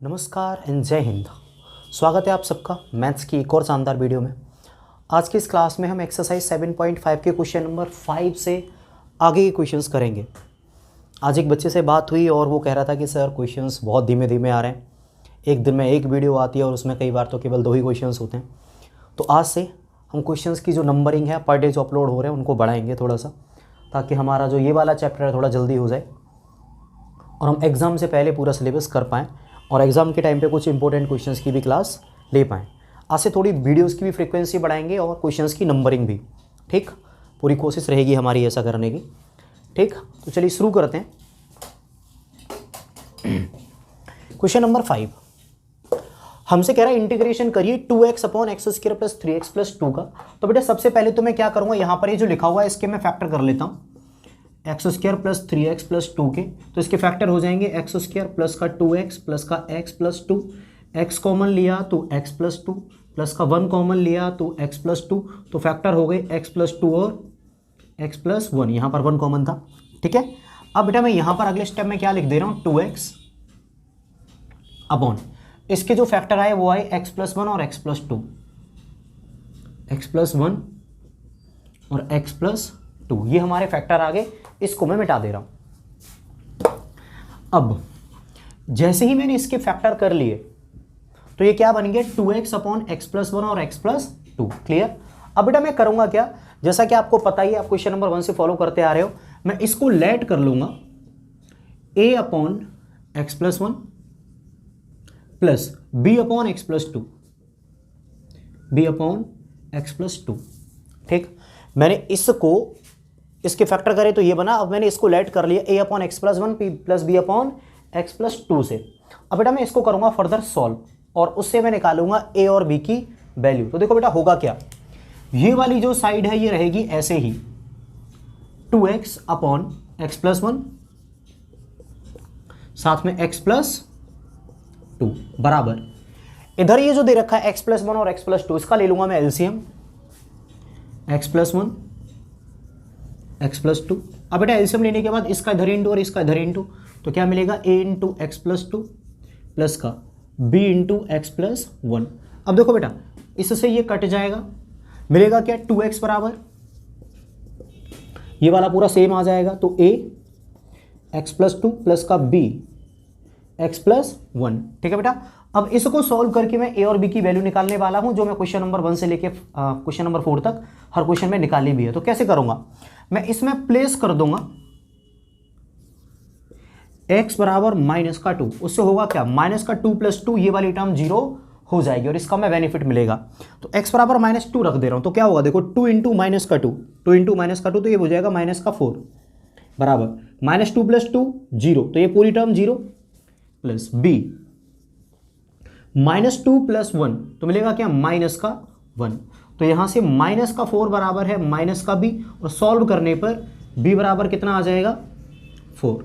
नमस्कार एंड जय हिंद। स्वागत है आप सबका मैथ्स की एक और शानदार वीडियो में। आज की इस क्लास में हम एक्सरसाइज 7.5 के क्वेश्चन नंबर 5 से आगे के क्वेश्चंस करेंगे। आज एक बच्चे से बात हुई और वो कह रहा था कि सर क्वेश्चंस बहुत धीमे धीमे आ रहे हैं, एक दिन में एक वीडियो आती है और उसमें कई बार तो केवल 2 ही क्वेश्चंस होते हैं। तो आज से हम क्वेश्चंस की जो नंबरिंग है पर डे जो अपलोड हो रहे हैं उनको बढ़ाएंगे थोड़ा सा, ताकि हमारा जो ये वाला चैप्टर है थोड़ा जल्दी हो जाए और हम एग्ज़ाम से पहले पूरा सिलेबस कर पाएँ और एग्ज़ाम के टाइम पे कुछ इंपॉर्टेंट क्वेश्चंस की भी क्लास ले पाएँ। आज से थोड़ी वीडियोस की भी फ्रीक्वेंसी बढ़ाएंगे और क्वेश्चंस की नंबरिंग भी। ठीक, पूरी कोशिश रहेगी हमारी ऐसा करने की। ठीक, तो चलिए शुरू करते हैं। क्वेश्चन नंबर 5 हमसे कह रहा है इंटीग्रेशन करिए 2x upon x square plus 3x plus 2 का। तो बेटा सबसे पहले तो मैं क्या करूँगा, यहाँ पर ये जो लिखा हुआ है इसके मैं फैक्टर कर लेता हूँ। X square plus 3x plus 2 के, तो इसके फैक्टर हो जाएंगे एक्स स्क्वायर प्लस का 2x प्लस का x प्लस 2, x कॉमन लिया तो x प्लस 2 प्लस का 1 कॉमन लिया तो x प्लस 2, तो फैक्टर हो गए x प्लस 2 और x प्लस 1। यहाँ पर 1 कॉमन था। ठीक है, अब बेटा मैं यहाँ पर अगले स्टेप में क्या लिख दे रहा हूँ, 2x अपॉन इसके जो फैक्टर आए वो आए x प्लस 1 और x प्लस 2, x प्लस 1 और x प्लस 2, ये हमारे फैक्टर आ गए। इसको मैं मिटा दे रहा हूं। अब जैसे ही मैंने इसके फैक्टर कर लिए तो ये क्या बनेंगे, 2x अपॉन एक्स प्लस 1 और x प्लस 2। क्लियर। अब बेटा मैं करूंगा क्या, जैसा कि आपको पता ही, आप क्वेश्चन नंबर 1 से फॉलो करते आ रहे हो, मैं इसको लेट कर लूंगा a upon x plus 1 plus b upon x plus 2, b upon x plus 2। ठीक, मैंने इसको इसके फैक्टर करे तो ये बना। अब मैंने इसको लेट कर लिया a upon x plus 1 plus b upon x plus 2 से। अब बेटा मैं इसको करूंगा फर्दर सॉल्व और उससे मैं निकालूंगा a और b की वैल्यू। तो देखो बेटा होगा क्या, ये वाली जो साइड है ये रहेगी ऐसे ही 2x अपॉन एक्स प्लस 1 साथ में x प्लस 2 बराबर, इधर ये जो दे रखा है x प्लस 1 और x प्लस 2, इसका ले लूंगा मैं LCM, x plus 1 x plus 2। अब बेटा एलसीएम लेने के बाद इसका इधर इंटू और इसका इधर इंटू, तो क्या मिलेगा a into X plus 2 plus का b इंटू एक्स प्लस 1। अब देखो बेटा इससे ये कट जाएगा, मिलेगा क्या, 2x बराबर ये वाला पूरा सेम आ जाएगा, तो a एक्स प्लस 2 प्लस का b एक्स प्लस 1। ठीक है बेटा, अब इसको सॉल्व करके मैं a और b की वैल्यू निकालने वाला हूं, जो मैं क्वेश्चन नंबर 1 से लेके क्वेश्चन नंबर 4 तक हर क्वेश्चन में निकाली भी है। तो कैसे करूंगा, मैं इसमें प्लेस कर दूंगा x बराबर माइनस का 2, उससे होगा क्या, माइनस का 2 प्लस 2, ये वाली टर्म 0 हो जाएगी और इसका मैं बेनिफिट मिलेगा। तो x बराबर माइनस 2 रख दे रहा हूं, तो क्या होगा देखो, 2 इंटू माइनस का 2, 2 इंटू माइनस का 2, तो ये हो जाएगा माइनस का 4 बराबर माइनस 2 प्लस 2 0, तो ये पूरी term 0 plus b minus 2 plus 1, तो मिलेगा क्या, माइनस का 1। तो यहां से माइनस का 4 बराबर है माइनस का b, और सॉल्व करने पर b बराबर कितना आ जाएगा, 4।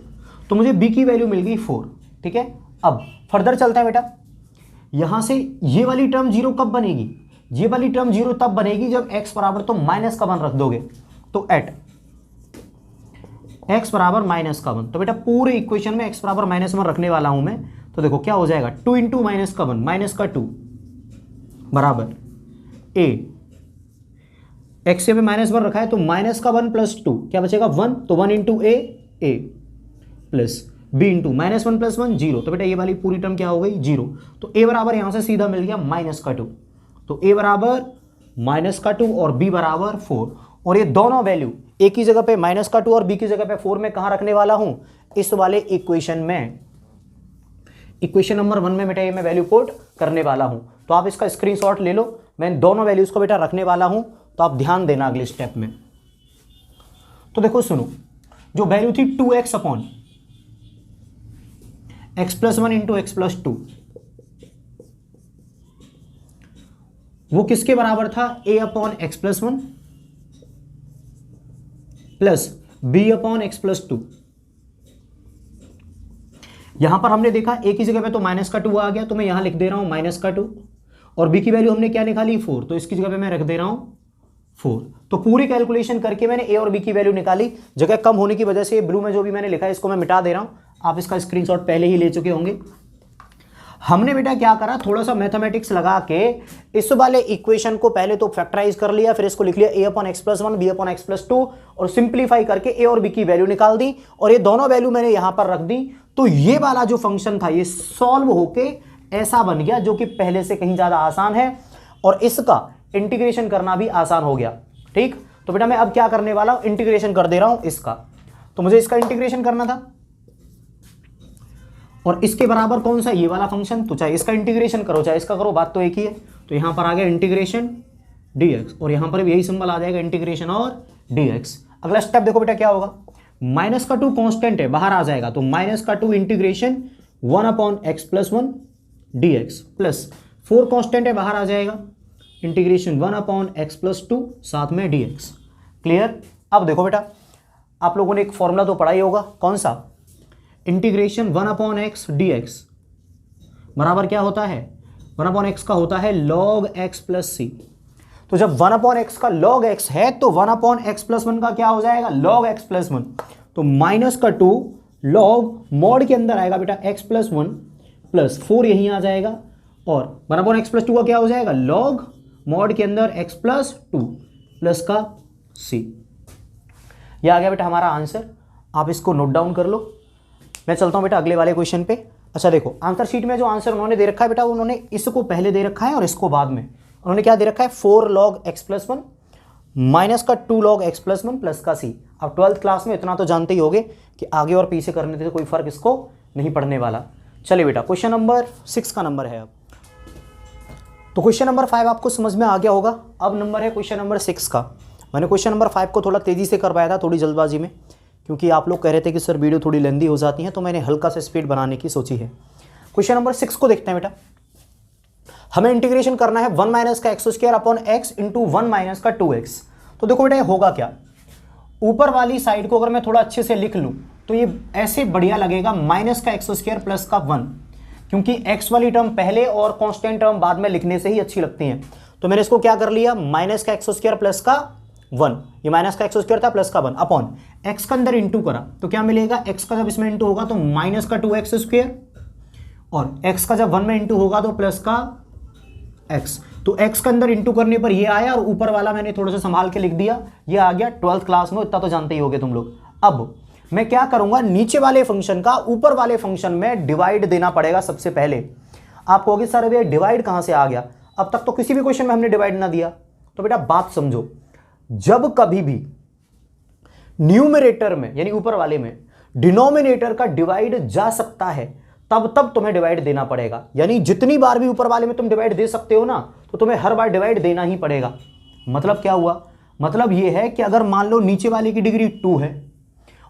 तो मुझे b की वैल्यू मिल गई 4। ठीक है, अब फर्दर चलता है बेटा, यहां से ये वाली टर्म 0 कब बनेगी, ये वाली टर्म 0 तब बनेगी जब x बराबर तो माइनस का 1 रख दोगे, तो एट x बराबर माइनस का 1। तो बेटा पूरे इक्वेशन में x बराबर माइनस 1 रखने वाला हूं मैं। तो देखो क्या हो जाएगा, 2 इंटू माइनस का 1 माइनस का 2 बराबर a, x से में माइनस 1 रखा है तो माइनस का 1 प्लस 2, क्या बचेगा 1, तो 1 into a plus b into minus 1 plus 1 0। तो बेटा ये वाली पूरी टर्म क्या हो गई, 0। तो a बराबर यहां से सीधा मिल गया माइनस का 2, तो a बराबर माइनस का 2 और b बराबर 4। और ये दोनों वैल्यू एक ही जगह पे माइनस का 2 और b की जगह पे 4 में कहां रखने वाला हूं, इस वाले इक्वेशन में, इक्वेशन नंबर 1 में बेटा ये मैं वैल्यू पुट करने वाला हूं। तो आप इसका स्क्रीनशॉट ले लो, मैं दोनों वैल्यूज को बेटा रखने वाला हूं, तो आप ध्यान देना अगले स्टेप में। तो देखो सुनो, जो वैल्यू थी 2x upon x plus 1 into X plus 2, वो किसके बराबर था, a upon x plus 1 plus b upon x plus 2। यहां पर हमने देखा एक ही जगह पे तो माइनस का 2 आ गया, तो मैं यहां लिख दे रहा हूं माइनस का 2, और b की वैल्यू हमने क्या निकाली, 4, तो इसकी जगह पे मैं रख दे रहा हूं 4। तो पूरी कैलकुलेशन करके मैंने a और b की वैल्यू निकाली। जगह कम होने की वजह से ब्लू में जो भी मैंने लिखा है इसको मैं मिटा दे रहा हूं, आप इसका स्क्रीनशॉट पहले ही ले चुके होंगे। हमने बेटा क्या करा, थोड़ा सा मैथमेटिक्स लगा के इस वाले इक्वेशन को पहले तो फैक्टराइज कर लिया, फिर इसको लिख लिया a upon x plus one, b upon x plus two, और सिंप्लीफाई करके a और b की वैल्यू निकाल दी, और ये दोनों वैल्यू मैंने यहां पर रख दी। तो ये वाला जो फंक्शन था ये सॉल्व होके ऐसा बन गया, जो कि पहले से कहीं ज्यादा आसान है, और इसका इंटीग्रेशन करना भी आसान हो गया। ठीक, तो बेटा मैं अब क्या करने वाला हूं, इंटीग्रेशन कर दे रहा हूं इसका। तो मुझे इसका इंटीग्रेशन करना था, और इसके बराबर कौन सा, ये वाला फंक्शन। तो चाहे इसका इंटीग्रेशन करो चाहे इसका करो, बात तो एक ही है। तो यहां पर आ गया इंटीग्रेशन dx, और यहां पर भी यही सिंबल आ जाएगा, इंटीग्रेशन और dx। अगला स्टेप देखो बेटा क्या होगा, माइनस का 2 कांस्टेंट है, बाहर आ जाएगा, तो माइनस का 2 integration 1 upon x plus one dx, plus 4 constant है, बाहर आ जाएगा, integration 1 upon x plus to, साथ में dx। क्लियर। अब देखो बेटा, आप लोगों ने एक फॉर्मूला तो पढ़ा ही होगा, कौन सा, integration 1 upon x D x बराबर क्या होता है, 1 अपॉन एक्स का होता है log x प्लस सी। तो जब 1 अपॉन एक्स का log x है, तो 1 अपॉन एक्स प्लस वन का क्या हो जाएगा, log x प्लस वन। तो माइनस का 2 log मॉड के अंदर आएगा बेटा x प्लस वन प्लस 4 यहीं आ जाएगा, और 1 अपॉन एक्स प्लस टू का क्या हो जाएगा, log मॉड के अंदर x प्लस टू प्लस का c। यह आ गया बेटा हमारा आंसर। आप इसको नोट डाउन कर लो। मैं चलता हूं बेटा अगले वाले क्वेश्चन पे। अच्छा देखो, आंसर शीट में जो आंसर उन्होंने दे रखा है बेटा, उन्होंने इसको पहले दे रखा है और इसको बाद में। उन्होंने क्या दे रखा है, 4 log x plus one minus का 2 log x plus one plus का c। अब 12th क्लास में इतना तो जानते ही होगे कि आगे और पीछे करने से कोई फर्क इसको नहीं पड़ने वाला। चलिए बेटा, क्वेश्चन नंबर 6 का नंबर है अब। तो क्वेश्चन नंबर 5 आपको समझ में आ गया होगा। अब नंबर है क्वेश्चन नंबर 6 का। मैंने क्वेश्चन नंबर 5 को थोड़ा तेजी से करवाया था, थोड़ी जल्दबाजी में, क्योंकि आप लोग कह रहे थे कि सर वीडियो थोड़ी लेंदी हो जाती है, तो मैंने हल्का सा स्पीड बनाने की सोची है। क्वेश्चन नंबर 6 को देखते हैं बेटा। हमें इंटीग्रेशन करना है 1 माइनस का x square upon x into 1 minus का 2x। तो देखो बेटा ये होगा क्या, ऊपर वाली साइड को अगर मैं थोड़ा अच्छे से लिख लूं तो ये ऐसे बढ़िया लगेगा, माइनस का एक्स स्क्वायर प्लस का 1, क्योंकि x वाली टर्म पहले और कांस्टेंट टर्म बाद में लिखने से ही अच्छी लगती हैं। तो मैंने इसको क्या कर लिया, माइनस का एक्स स्क्वायर प्लस का 1, ये माइनस का एक्स स्क्वायर था प्लस का 1 अपॉन एक्स का अंदर इंटू करा तो क्या मिलेगा, एक्स का जब इसमें इंटू होगा तो माइनस का 2x स्क्वायर, और एक्स का जब 1 में इंटू होगा तो प्लस का x। तो x का अंदर इंटू करने पर ये आया, और ऊपर वाला मैंने थोड़ा सा संभाल के लिख दिया, ये आ गया 12th क्लास में, इतना तो जानते ही होगे तुम लोग। अब मैं क्या करूंगा, नीचे वाले फंक्शन का ऊपर वाले फंक्शन में डिवाइड देना पड़ेगा सबसे पहले। आप कहोगे सर अभी डिवाइड कहां से आ गया, अब तक तो किसी भी क्वेश्चन में हमने डिवाइड ना दिया। तो बेटा बात समझो, जब कभी भी न्यूमरेटर में यानी ऊपर वाले में डिनोमिनेटर का डिवाइड जा सकता है, तब तुम्हें डिवाइड देना पड़ेगा। यानी जितनी बार भी ऊपर वाले में तुम डिवाइड दे सकते हो ना, तो तुम्हें हर बार डिवाइड देना ही पड़ेगा। मतलब क्या हुआ, मतलब यह है कि अगर मान लो नीचे वाले की डिग्री 2 है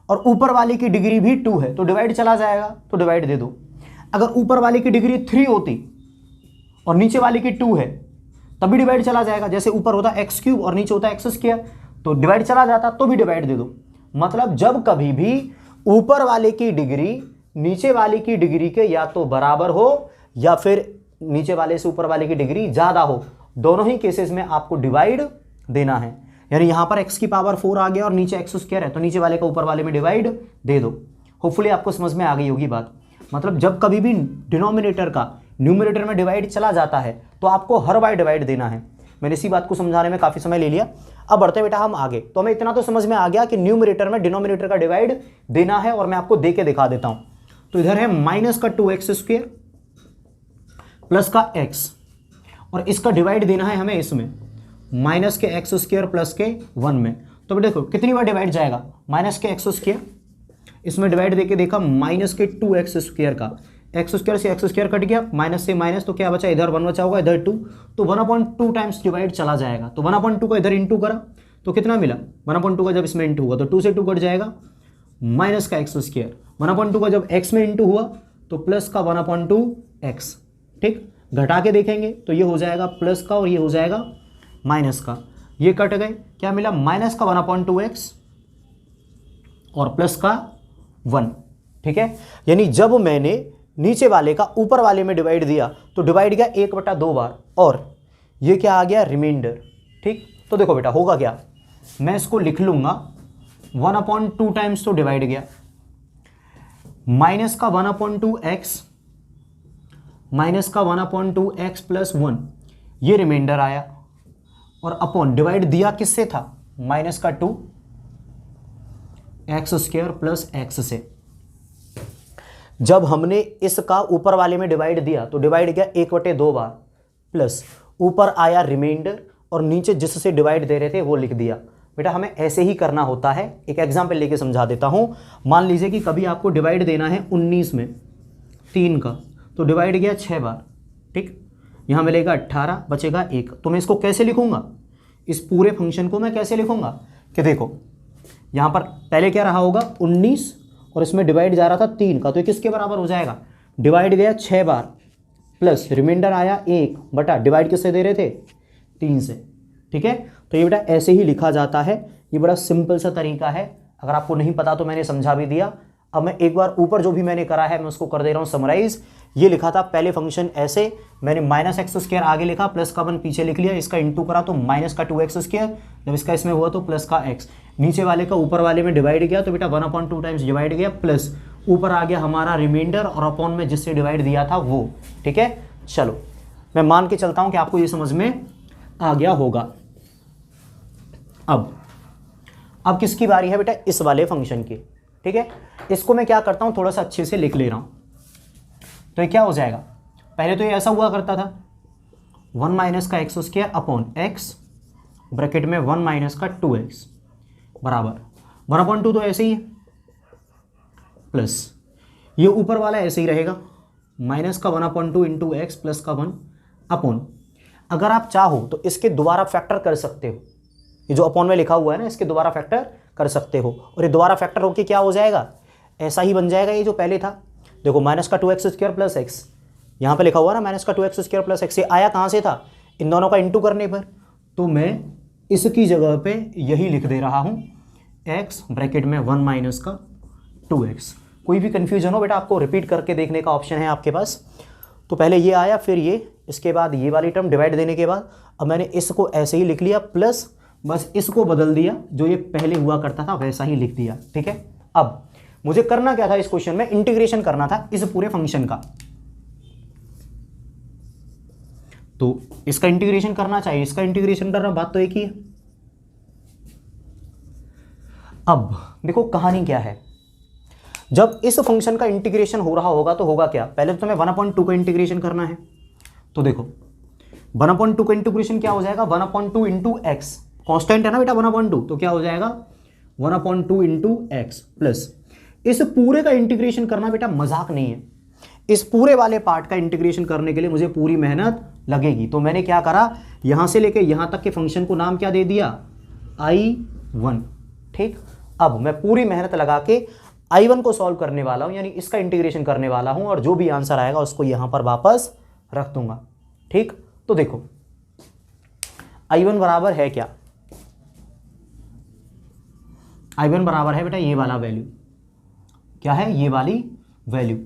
और ऊपर वाले की डिग्री भी 2 है, तो डिवाइड चला जाएगा, तो डिवाइड दे दो। अगर ऊपर वाले की डिग्री 3 होती और नीचे वाले की 2 है, तभी डिवाइड चला जाएगा। जैसे ऊपर होता एक्स क्यूब और नीचे होता एक्स स्क्वायर, तो डिवाइड चला जाता, तो भी डिवाइड दे दो। मतलब जब कभी भी ऊपर वाले की डिग्री नीचे वाले की डिग्री के या तो बराबर हो या फिर नीचे वाले से ऊपर वाले की डिग्री ज्यादा हो, दोनों ही केसेस में आपको डिवाइड देना है। यानी यहां पर x की पावर 4 आ गया और नीचे एक्स स्क्वायर है, तो नीचे वाले का ऊपर वाले में डिवाइड दे दो। होपफुली आपको समझ में आ गई होगी बात। मतलब जब कभी भी डिनोमिनेटर का न्यूमरेटर में डिवाइड चला जाता है, तो आपको हर बार डिवाइड देना है। मैंने इसी बात को समझाने में काफी समय ले लिया। अब बढ़ते बेटा हम आगे। तो हमें इतना तो समझ में आ गया कि न्यूमरेटर में डिनोमिनेटर का डिवाइड देना है, और मैं आपको दे के दिखा देता हूं। तो इधर है माइनस का 2x स्क्वायर प्लस का x, और इसका डिवाइड देना है हमें इसमें माइनस के एक्स स्क्वायर प्लस के 1 में। तो देखो कितनी बार डिवाइड जाएगा, माइनस के एक्स स्क्वायर, इसमें डिवाइड देके देखा माइनस के 2x स्क्वायर का, एक्स स्क्वायर से एक्स स्क्वायर कट गया, माइनस से माइनस, तो क्या बचा, इधर 1 बचा होगा, इधर 2, तो 1/2 टाइम्स डिवाइड चला जाएगा। तो 1/2 का इधर इंटू करा तो कितना मिला, 1/2 का जब इसमें इंटू हुआ तो 2 से 2 कट जाएगा, माइनस का एक्स स्क्वायर, 1/2 का जब x में इंटू हुआ तो प्लस का 1/2x। ठीक, घटा के देखेंगे तो ये हो जाएगा प्लस का और ये हो जाएगा माइनस का, ये कट गए, क्या मिला, माइनस का 1/2x और प्लस का 1। ठीक है, यानी जब मैंने नीचे वाले का ऊपर वाले में डिवाइड दिया तो डिवाइड गया 1/2 बार, और ये क्या आ गया, रिमाइंडर। ठीक, तो देखो बेटा होगा क्या, मैं इसको लिख लूंगा 1/2 टाइम्स, तो डिवाइड गया, माइनस का 1/2x माइनस का 1/2 x प्लस 1 ये रिमाइंडर आया, और अपॉन डिवाइड दिया किससे था, माइनस का 2 एक्स स्क्वायर प्लस एक्स से। जब हमने इसका ऊपर वाले में डिवाइड दिया तो डिवाइड गया 1/2 बार, प्लस ऊपर आया रिमाइंडर और नीचे जिससे डिवाइड दे रहे थे वो लिख दिया। बेटा हमें ऐसे ही करना होता है। एक एग्जाम्पल लेके समझा देता हूं। मान लीजिए कि कभी आपको डिवाइड देना है 19 में 3 का, तो डिवाइड गया 6 बार, ठीक, यहाँ मिलेगा 18, बचेगा 1। तो मैं इसको कैसे लिखूंगा, इस पूरे फंक्शन को मैं कैसे लिखूंगा कि देखो यहाँ पर पहले क्या रहा होगा 19 और इसमें डिवाइड जा रहा था 3 का, तो ये किसके बराबर हो जाएगा, डिवाइड गया 6 बार प्लस रिमाइंडर आया 1 बटा डिवाइड किससे दे रहे थे 3 से। ठीक है, तो ये बेटा ऐसे ही लिखा जाता है। ये बड़ा सिंपल सा तरीका है, अगर आपको नहीं पता तो मैंने समझा भी दिया। अब मैं एक बार ऊपर जो भी मैंने करा है मैं उसको कर दे रहा हूँ समराइज। ये लिखा था पहले फंक्शन ऐसे, मैंने माइनस एक्स स्क्वायर आगे लिखा, प्लस का 1 पीछे लिख लिया, इसका इंटू करा तो माइनस का 2x स्क्वायर, जब इसका इसमें हुआ तो प्लस का x, नीचे वाले का ऊपर वाले में डिवाइड गया तो बेटा 1/2 टाइम्स डिवाइड गया, प्लस ऊपर आ गया हमारा रिमाइंडर और अपॉन में जिससे डिवाइड दिया था वो। ठीक है, चलो मैं मान के चलता हूँ कि आपको ये समझ में आ गया होगा। अब किसकी बारी है बेटा, इस वाले फंक्शन की। ठीक है, इसको मैं क्या करता हूं थोड़ा सा अच्छे से लिख ले रहा हूं। तो ये क्या हो जाएगा, पहले तो ये ऐसा हुआ करता था 1 माइनस का x square upon x bracket में 1 माइनस का 2x बराबर 1/2 तो ऐसे ही है, प्लस ये ऊपर वाला ऐसे ही रहेगा माइनस का 1/2 इंटू एक्स प्लस का 1 अपॉन, अगर आप चाहो तो इसके दोबारा फैक्टर कर सकते हो, ये जो अपॉन में लिखा हुआ है ना इसके दोबारा फैक्टर कर सकते हो, और ये दोबारा फैक्टर होके क्या हो जाएगा, ऐसा ही बन जाएगा ये जो पहले था। देखो माइनस का 2x स्क्वायर प्लस एक्स, यहाँ पे लिखा हुआ ना माइनस का 2x स्क्वायर प्लस एक्स, ये आया कहाँ से था, इन दोनों का इंटू करने पर। तो मैं इसकी जगह पे यही लिख दे रहा हूँ x ब्रैकेट में 1 माइनस का 2x। कोई भी कन्फ्यूजन हो बेटा आपको रिपीट करके देखने का ऑप्शन है आपके पास। तो पहले ये आया, फिर ये, इसके बाद ये वाली टर्म डिवाइड देने के बाद अब मैंने इसको ऐसे ही लिख लिया, प्लस बस इसको बदल दिया, जो ये पहले हुआ करता था वैसा ही लिख दिया। ठीक है, अब मुझे करना क्या था इस क्वेश्चन में, इंटीग्रेशन करना था इस पूरे फंक्शन का। तो इसका इंटीग्रेशन करना चाहिए, इसका इंटीग्रेशन करना, बात तो एक ही है। अब देखो कहानी क्या है, जब इस फंक्शन का इंटीग्रेशन हो रहा होगा तो होगा क्या, पहले तो तुम्हें 1/2 का इंटीग्रेशन करना है। तो देखो 1/2 का इंटीग्रेशन क्या हो जाएगा, 1/2 इंटू एक्स, कॉन्स्टेंट है ना बेटा 1/2, तो क्या हो जाएगा 1/2 इंटू एक्स, प्लस इस पूरे का इंटीग्रेशन करना बेटा मजाक नहीं है, इस पूरे वाले पार्ट का इंटीग्रेशन करने के लिए मुझे पूरी मेहनत लगेगी। तो मैंने क्या करा, यहां से लेके यहां तक के फंक्शन को नाम क्या दे दिया, I1। ठीक, अब मैं पूरी मेहनत लगा के I1 को सॉल्व करने वाला हूं, यानी इसका इंटीग्रेशन करने वाला हूं, और जो भी आंसर आएगा उसको यहां पर वापस रख दूंगा। ठीक, तो देखो I1 बराबर है क्या, I1 बराबर है बेटा ये वाला वैल्यू, क्या है ये वाली वैल्यू।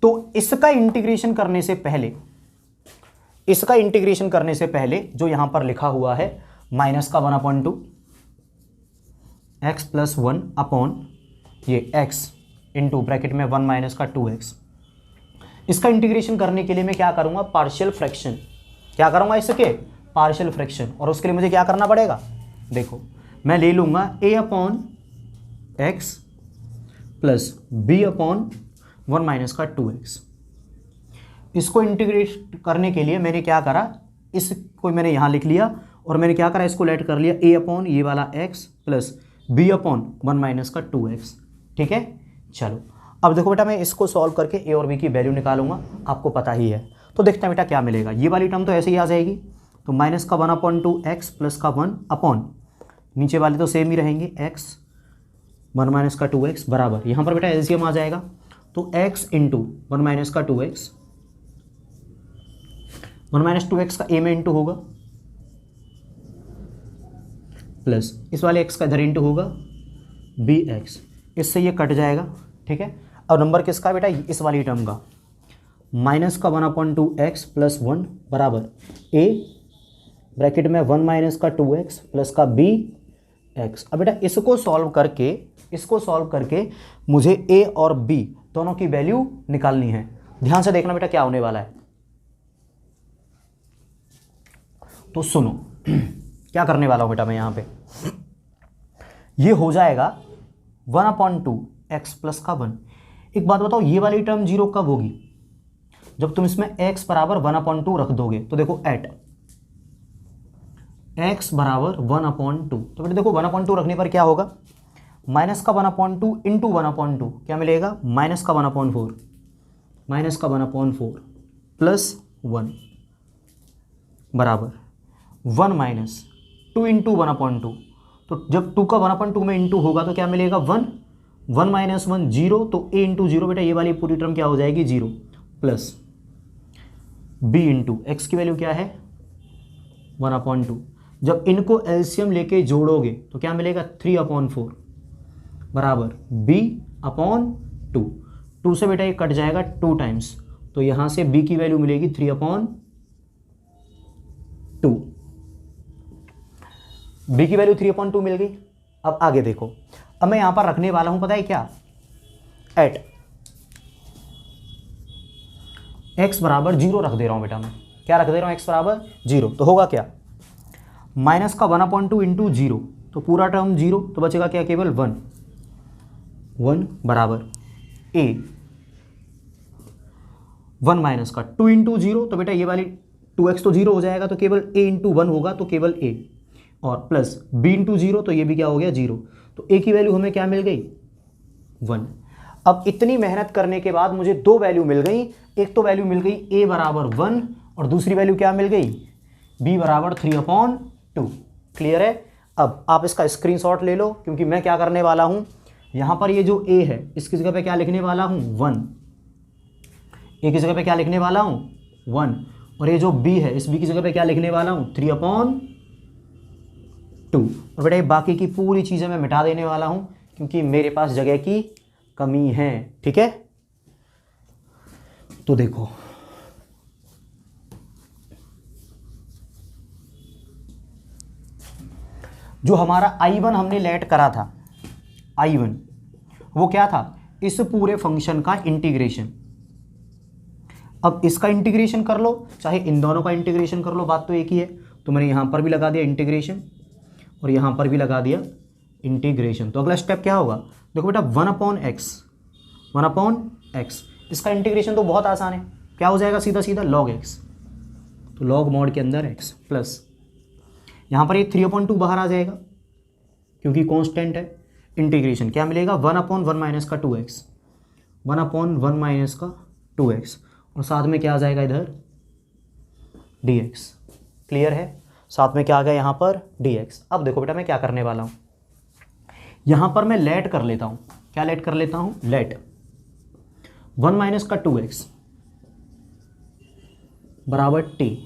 तो इसका इंटीग्रेशन करने से पहले, इसका इंटीग्रेशन करने से पहले जो यहां पर लिखा हुआ है माइनस का 1/2 एक्स प्लस 1 अपॉन ये x इंटू ब्रैकेट में 1 माइनस का 2x, इसका इंटीग्रेशन करने के लिए मैं क्या करूंगा, पार्शियल फ्रैक्शन, क्या करूंगा इसके, पार्शियल फ्रैक्शन। और उसके लिए मुझे क्या करना पड़ेगा, देखो मैं ले लूंगा a upon x plus b upon 1 minus का 2x। इसको इंटीग्रेट करने के लिए मैंने क्या करा, इसको मैंने यहाँ लिख लिया और मैंने क्या करा, इसको लेट कर लिया a अपॉन ये वाला x plus b upon 1 minus का 2x। ठीक है, चलो अब देखो बेटा मैं इसको सॉल्व करके a और b की वैल्यू निकालूंगा, आपको पता ही है। तो देखते हैं बेटा क्या मिलेगा, ये वाली टर्म तो ऐसे ही आ जाएगी, तो माइनस का 1/2 एक्स प्लस का 1 अपॉन नीचे वाले तो सेम ही रहेंगे x 1 माइनस का 2x बराबर, यहाँ पर बेटा एलसीएम आ जाएगा, तो x इंटू 1 माइनस का 2x, 1 माइनस 2x का a में इंटू होगा प्लस इस वाले x का इधर इंटू होगा bx, इससे ये कट जाएगा। ठीक है, अब नंबर किसका बेटा, इस वाली टर्म का, माइनस का 1/2 एक्स प्लस 1 बराबर a ब्रैकेट में 1 माइनस का 2x प्लस का bx। अब बेटा इसको सॉल्व करके मुझे a और b दोनों की वैल्यू निकालनी है। ध्यान से देखना बेटा क्या होने वाला है, तो सुनो क्या करने वाला हूँ बेटा मैं यहाँ पे, ये हो जाएगा 1/2 एक्स प्लस का 1। एक बात बताओ, ये वाली टर्म 0 कब होगी? जब तुम इसमें x बराबर 1/2 रख दोगे। तो देखो एट x बराबर 1/2, तो बेटा देखो 1/2 रखने पर क्या होगा, माइनस का 1/2 इंटू 1/2 क्या मिलेगा, माइनस का 1/4, माइनस का 1/4 प्लस 1 बराबर 1 माइनस 2 इंटू 1/2। तो जब 2 का 1/2 में इंटू होगा तो क्या मिलेगा 1, 1 माइनस 1 0, तो a इंटू 0 बेटा ये वाली पूरी टर्म क्या हो जाएगी 0, प्लस b इंटू एक्स की वैल्यू क्या है 1/2। जब इनको एलसीएम लेके जोड़ोगे तो क्या मिलेगा 3/4 बराबर b/2। 2 से बेटा ये कट जाएगा 2 टाइम्स, तो यहां से b की वैल्यू मिलेगी 3/2। b की वैल्यू 3/2 मिल गई। अब आगे देखो, अब मैं यहां पर रखने वाला हूं पता है क्या, एट x बराबर 0 रख दे रहा हूं बेटा मैं। क्या रख दे रहा हूं, x बराबर 0। तो होगा क्या, माइनस का 1/2 इंटू 0, तो पूरा टर्म 0, तो बचेगा क्या केवल 1 बराबर a 1 माइनस का 2 इंटू 0, तो बेटा ये वाली 2x तो 0 हो जाएगा, तो केवल a इंटू 1 होगा, तो केवल a, और प्लस b इंटू 0, तो ये भी क्या हो गया 0। तो a की वैल्यू हमें क्या मिल गई 1। अब इतनी मेहनत करने के बाद मुझे दो वैल्यू मिल गई। एक तो वैल्यू मिल गई a बराबर 1 और दूसरी वैल्यू क्या मिल गई b बराबर 3/2। क्लियर है? अब आप इसका स्क्रीनशॉट ले लो, क्योंकि मैं क्या करने वाला हूं, यहां पर ये जो a है इसकी जगह पे क्या लिखने वाला हूं 1, a की जगह पे क्या लिखने वाला हूं 1, और ये जो b है इस b की जगह पे क्या लिखने वाला हूं 3/2। और बेटा ये बाकी की पूरी चीजें मैं मिटा देने वाला हूं, क्योंकि मेरे पास जगह की कमी है। ठीक है, तो देखो जो हमारा I1 हमने लेट करा था, I1 वो क्या था, इस पूरे फंक्शन का इंटीग्रेशन। अब इसका इंटीग्रेशन कर लो, चाहे इन दोनों का इंटीग्रेशन कर लो, बात तो एक ही है। तो मैंने यहां पर भी लगा दिया इंटीग्रेशन और यहां पर भी लगा दिया इंटीग्रेशन। तो अगला स्टेप क्या होगा, देखो बेटा 1/x, 1/x, इसका इंटीग्रेशन तो बहुत आसान है, क्या हो जाएगा सीधा सीधा log x, तो log मॉड के अंदर x प्लस यहाँ पर ये 3/2 बाहर आ जाएगा क्योंकि कांस्टेंट है। इंटीग्रेशन क्या मिलेगा 1/1 माइनस का 2x, 1/1 माइनस का 2x, और साथ में क्या आ जाएगा इधर dx। क्लियर है? साथ में क्या आ गया यहाँ पर dx। अब देखो बेटा मैं क्या करने वाला हूँ, यहाँ पर मैं लेट कर लेता हूँ। क्या लेट कर लेता हूँ, लेट 1 माइनस का 2x बराबर t,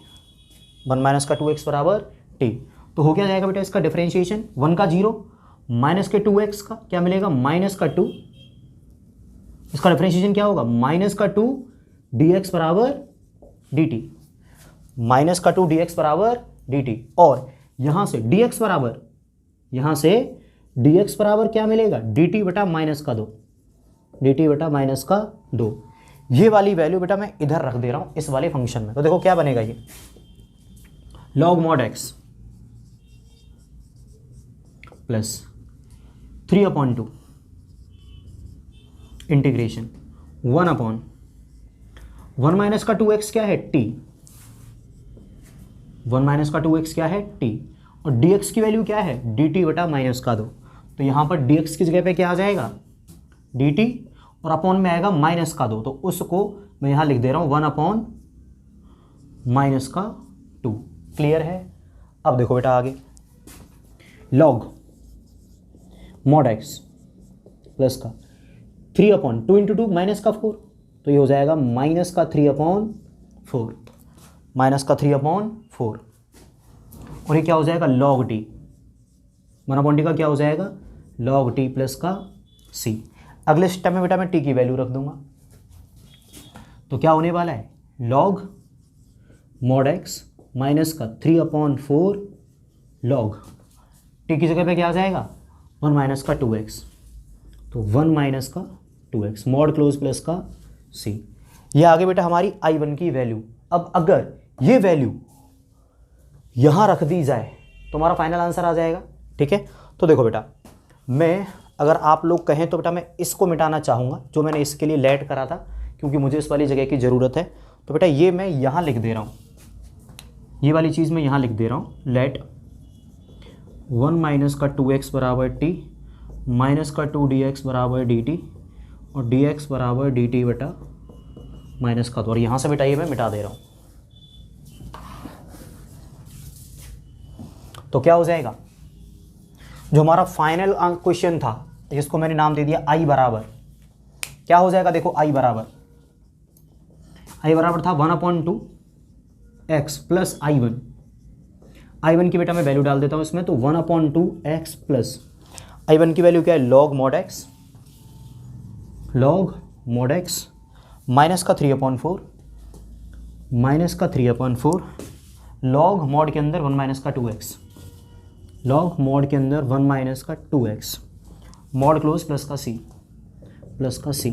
1 माइनस का 2x बराबर t। तो हो क्या जाएगा बेटा इसका डिफरेंशिएशन, 1 का 0 माइनस के 2x का क्या मिलेगा माइनस का 2, इसका डिफरेंशिएशन क्या होगा माइनस का 2 dx बराबर dt, माइनस का 2 dx बराबर dt। और यहां से dx बराबर, यहां से dx बराबर क्या मिलेगा dt बटा माइनस का 2, dt बटा माइनस का 2। ये वाली वैल्यू बेटा मैं इधर रख दे रहा हूं इस वाले फंक्शन में। तो देखो क्या बनेगा, ये log mod x plus 3/2 integration 1/1 minus का 2x क्या है t, 1 माइनस का 2x क्या है t, और dx की वैल्यू क्या है dt बटा माइनस का 2। तो यहां पर dx की जगह पे क्या आ जाएगा dt, और अपॉन में आएगा माइनस का 2, तो उसको मैं यहां लिख दे रहा हूं 1/- माइनस का 2। क्लियर है? अब देखो बेटा आगे, log mod x प्लस का 3/2 इंटू 2 माइनस का 4, तो ये हो जाएगा माइनस का 3/4, माइनस का 3/4, और ये क्या हो जाएगा log t, 1/t का क्या हो जाएगा log t प्लस का c। अगले स्टेप में बेटा मैं t की वैल्यू रख दूंगा, तो क्या होने वाला है log mod x माइनस का 3/4 log t की जगह पे क्या आ जाएगा 1 माइनस का 2x, तो 1 माइनस का 2x मॉड क्लोज प्लस का c। ये आगे बेटा हमारी I1 की वैल्यू। अब अगर ये वैल्यू यहाँ रख दी जाए तो हमारा फाइनल आंसर आ जाएगा। ठीक है, तो देखो बेटा, मैं अगर आप लोग कहें तो बेटा मैं इसको मिटाना चाहूँगा जो मैंने इसके लिए लेट करा था, क्योंकि मुझे इस वाली जगह की ज़रूरत है। तो बेटा ये मैं यहाँ लिख दे रहा हूँ, ये वाली चीज़ मैं यहाँ लिख दे रहा हूँ, लेट 1 माइनस का 2x बराबर टी माइनस का 2dx बराबर dt और dx बराबर dt बेटा माइनस का 2, और यहाँ से बेटा ये मैं मिटा दे रहा हूँ। तो क्या हो जाएगा, जो हमारा फाइनल क्वेश्चन था जिसको मैंने नाम दे दिया i बराबर, क्या हो जाएगा, देखो i बराबर था 1/2 x प्लस i1 की बेटा मैं वैल्यू डाल देता हूँ इसमें, तो 1/2 x प्लस i1 की वैल्यू क्या है, log mod x माइनस का 3/4 log mod के अंदर 1 माइनस का 2x, log mod के अंदर 1 माइनस का 2x, mod क्लोज प्लस का c,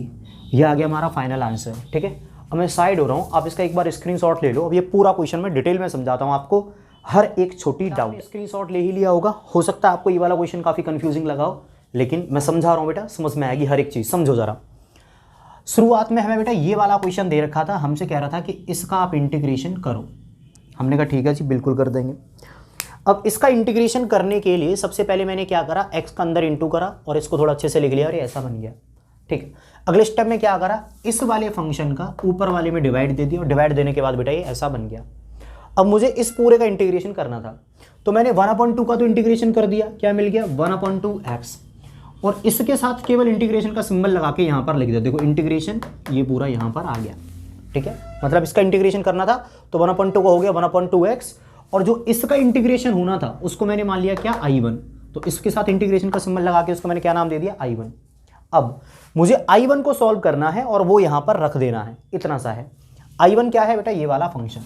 ये आ गया हमारा फाइनल आंसर। ठीक है, अब मैं साइड हो रहा हूँ, आप इसका एक बार स्क्रीनशॉट ले लो। अब ये पूरा क्वेश्चन मैं डिटेल में समझाता हूँ आपको, हर एक छोटी डाउट स्क्रीनशॉट ले ही लिया होगा। हो सकता है आपको ये वाला क्वेश्चन काफ़ी कंफ्यूजिंग लगा हो, लेकिन मैं समझा रहा हूँ बेटा, समझ में आएगी हर एक चीज़। समझो ज़रा, शुरुआत में हमें बेटा ये वाला क्वेश्चन दे रखा था, हमसे कह रहा था कि इसका आप इंटीग्रेशन करो। हमने कहा ठीक है जी, बिल्कुल कर देंगे। अब इसका इंटीग्रेशन करने के लिए सबसे पहले मैंने क्या करा, x का अंदर इंटू करा और इसको थोड़ा अच्छे से लिख लिया और ये ऐसा बन गया। ठीक है, अगले स्टेप में क्या करा, इस वाले फंक्शन का ऊपर वाले में डिवाइड दे दिया और डिवाइड देने के बाद बेटा ये ऐसा बन गया। अब मुझे इस पूरे का इंटीग्रेशन करना था, तो मैंने 1/2 का तो इंटीग्रेशन कर दिया, क्या मिल गया 1/2x, और इसके साथ केवल इंटीग्रेशन का सिंबल लगा के यहाँ पर लिख दिया। देखो इंटीग्रेशन ये पूरा यहाँ पर आ गया। ठीक है, मतलब इसका इंटीग्रेशन करना था तो 1/2 का हो गया 1/2x, और जो इसका इंटीग्रेशन होना था उसको मैंने मान लिया क्या, i1, तो इसके साथ इंटीग्रेशन का सिंबल लगा के उसको मैंने क्या नाम दे दिया, i1। अब मुझे i1 को सॉल्व करना है और वो यहां पर रख देना है, इतना सा है। i1 क्या है बेटा, ये वाला फंक्शन।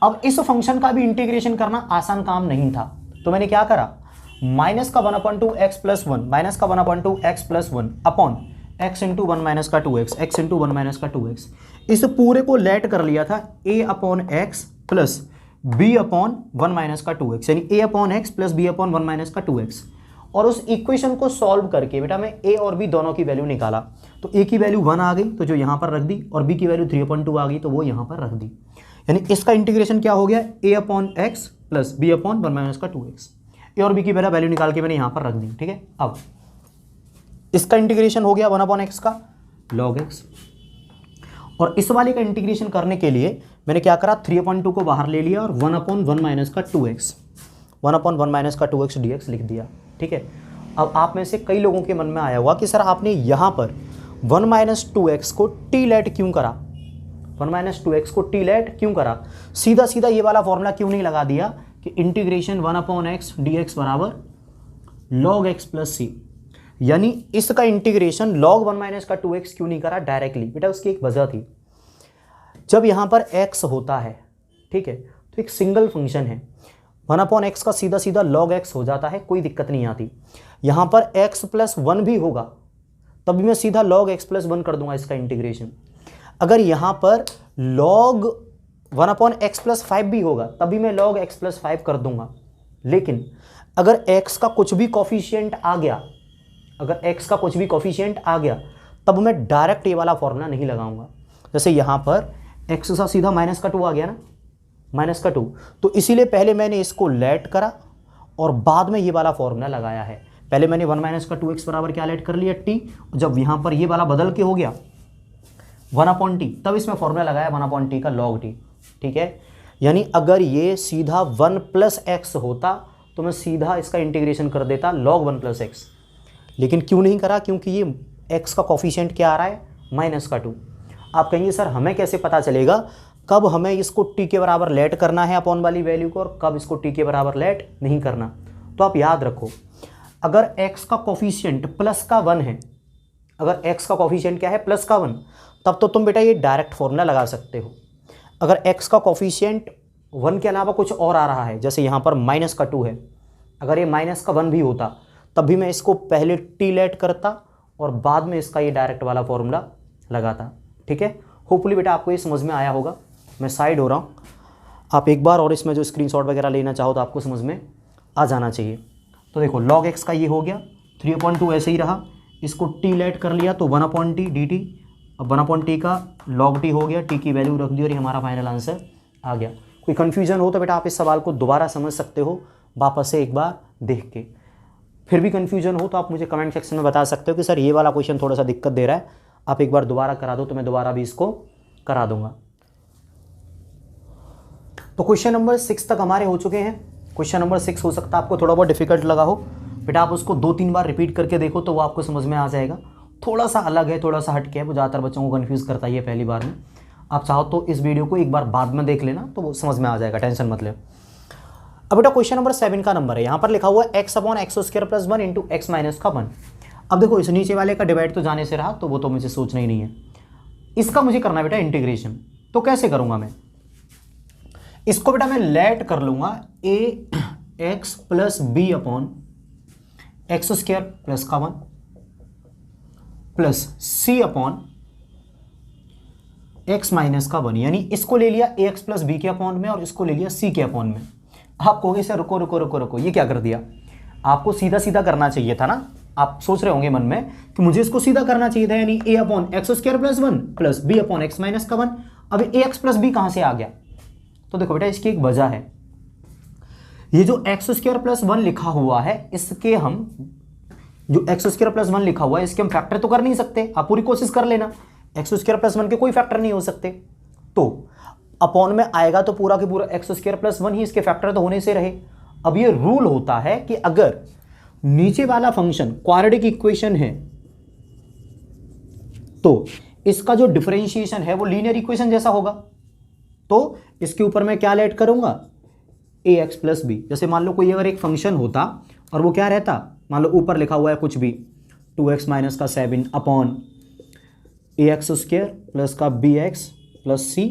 अब इस फंक्शन का भी इंटीग्रेशन करना आसान काम नहीं था, तो मैंने क्या करा, माइनस का 1/2x प्लस 1, माइनस का 1/2x plus 1 upon x into 1 minus का 2x, x इंटू 1 माइनस का 2x, इस पूरे को लेट कर लिया था a upon x plus b upon 1 minus का 2x, यानी a upon x plus b upon 1 minus का 2x, और उस इक्वेशन को सॉल्व करके बेटा मैं a और b दोनों की वैल्यू निकाला। तो a की वैल्यू 1 आ गई तो जो यहाँ पर रख दी, और b की वैल्यू 3/2 आ गई तो वो यहाँ पर रख दी। यानी इसका इंटीग्रेशन क्या हो गया, a upon x plus b upon 1 minus का 2x, a और b की वैल्यू निकाल के मैंने यहाँ पर रख दी। ठीक है, अब इसका इंटीग्रेशन हो गया 1/x का log x, और इस वाले का इंटीग्रेशन करने के लिए मैंने क्या करा, 3/2 को बाहर ले लिया और 1/1 माइनस का 2x, 1/1 माइनस का 2x dx लिख दिया। ठीक है, अब आप में से कई लोगों के मन में आया होगा कि सर आपने यहाँ पर 1 माइनस 2x को t लेट क्यों करा, 1 माइनस 2x को t लेट क्यों करा, सीधा सीधा ये वाला फॉर्मूला क्यों नहीं लगा दिया कि इंटीग्रेशन 1/x dx बराबर log x प्लस c, यानी इसका इंटीग्रेशन log 1 माइनस का 2x क्यों नहीं करा डायरेक्टली। बेटा उसकी एक वजह थी, जब यहाँ पर x होता है, ठीक है, तो एक सिंगल फंक्शन है, 1/x का सीधा सीधा log x हो जाता है, कोई दिक्कत नहीं आती। यहाँ पर x प्लस 1 भी होगा तब भी मैं सीधा log x प्लस 1 कर दूंगा इसका इंटीग्रेशन। अगर यहाँ पर log 1/x प्लस 5 भी होगा तभी मैं log x प्लस 5 कर दूंगा। लेकिन अगर x का कुछ भी कॉफिशिएंट आ गया, अगर x का कुछ भी कॉफिशिएंट आ गया तब मैं डायरेक्ट ये वाला फॉर्मूला नहीं लगाऊंगा। जैसे यहाँ पर x का सीधा माइनस का 2 आ गया ना, माइनस का 2, तो इसीलिए पहले मैंने इसको लेट करा और बाद में ये वाला फॉर्मूला लगाया है। पहले मैंने 1 माइनस का 2x बराबर क्या लेट कर लिया, t, जब यहाँ पर ये वाला बदल के हो गया 1/t, तब इसमें फॉर्मूला लगाया 1/t का log t। ठीक है, यानी अगर ये सीधा 1 प्लस एक्स होता तो मैं सीधा इसका इंटीग्रेशन कर देता log 1 प्लस एक्स, लेकिन क्यों नहीं करा, क्योंकि ये x का कॉफिशिएंट क्या आ रहा है, माइनस का 2। आप कहेंगे सर हमें कैसे पता चलेगा कब हमें इसको t के बराबर लेट करना है अपॉन वाली वैल्यू को और कब इसको t के बराबर लेट नहीं करना। तो आप याद रखो, अगर x का कॉफिशिएंट प्लस का 1 है, अगर x का कॉफिशिएंट क्या है, प्लस का 1, तब तो तुम बेटा ये डायरेक्ट फॉर्मूला लगा सकते हो। अगर x का कॉफिशिएंट 1 के अलावा कुछ और आ रहा है, जैसे यहाँ पर माइनस का 2 है, अगर ये माइनस का 1 भी होता तब भी मैं इसको पहले t लेट करता और बाद में इसका ये डायरेक्ट वाला फॉर्मूला लगाता। ठीक है, होपफुली बेटा आपको ये समझ में आया होगा। मैं साइड हो रहा हूँ। आप एक बार और इसमें जो स्क्रीनशॉट वगैरह लेना चाहो तो आपको समझ में आ जाना चाहिए। तो देखो log x का ये हो गया, 3/2 ऐसे ही रहा, इसको t लेट कर लिया तो 1/t dt। अब 1/t का log t हो गया, t की वैल्यू रख दी और ये हमारा फाइनल आंसर आ गया। कोई कन्फ्यूजन हो तो बेटा आप इस सवाल को दोबारा समझ सकते हो वापस से एक बार देख के। फिर भी कन्फ्यूजन हो तो आप मुझे कमेंट सेक्शन में बता सकते हो कि सर ये वाला क्वेश्चन थोड़ा सा दिक्कत दे रहा है, आप एक बार दोबारा करा दो तो मैं दोबारा भी इसको करा दूंगा। तो क्वेश्चन नंबर 6 तक हमारे हो चुके हैं। क्वेश्चन नंबर 6 हो सकता है आपको थोड़ा बहुत डिफिकल्ट लगा हो, बेटा आप उसको 2-3 बार रिपीट करके देखो तो वो आपको समझ में आ जाएगा। थोड़ा सा अलग है, थोड़ा सा हट के है, वो ज़्यादातर बच्चों को कन्फ्यूज़ करता ही है पहली बार में। आप चाहो तो इस वीडियो को एक बार बाद में देख लेना तो वो समझ में आ जाएगा, टेंशन मत ले। अब बेटा क्वेश्चन नंबर 7 का नंबर है, यहाँ पर लिखा हुआ है x/x² + 1 × x - 1। अब देखो इस नीचे वाले का डिवाइड तो जाने से रहा तो वो तो मुझे सोचना ही नहीं है। इसका मुझे करना है बेटा इंटीग्रेशन। तो कैसे करूँगा मैं इसको, बेटा मैं लेट कर लूँगा ax + b/x² + 1 प्लस c/x - 1, यानी इसको ले लिया ax + b के अपॉन में और इसको ले लिया c के अपॉन में। आप कहोगे सर रुको रुको रुको रुको, ये क्या कर दिया? आपको सीधा सीधा करना चाहिए था ना। आप सोच रहे होंगे मन में कि मुझे इसको सीधा करना चाहिए था, यानी a/x² + 1 प्लस b/x - 1। अब ax + b कहां से आ गया? तो देखो बेटा इसकी एक वजह है, ये जो x² + 1 लिखा हुआ है इसके हम जो x² + 1 लिखा हुआ है इसके हम फैक्टर तो कर नहीं सकते। आप पूरी कोशिश कर लेना, x² + 1 के कोई फैक्टर नहीं हो सकते। तो अपॉन में आएगा तो पूरा के पूरा x² + 1 ही इसके फैक्टर तो होने से रहे। अब ये रूल होता है कि अगर नीचे वाला फंक्शन क्वाड्रेटिक इक्वेशन है तो इसका जो डिफरेंशिएशन है वो लीनियर इक्वेशन जैसा होगा। तो इसके ऊपर मैं क्या ऐड करूंगा, ax + b। जैसे मान लो कोई अगर एक फंक्शन होता और वो क्या रहता, मान लो ऊपर लिखा हुआ है कुछ भी 2x - 7 upon ax² + bx + c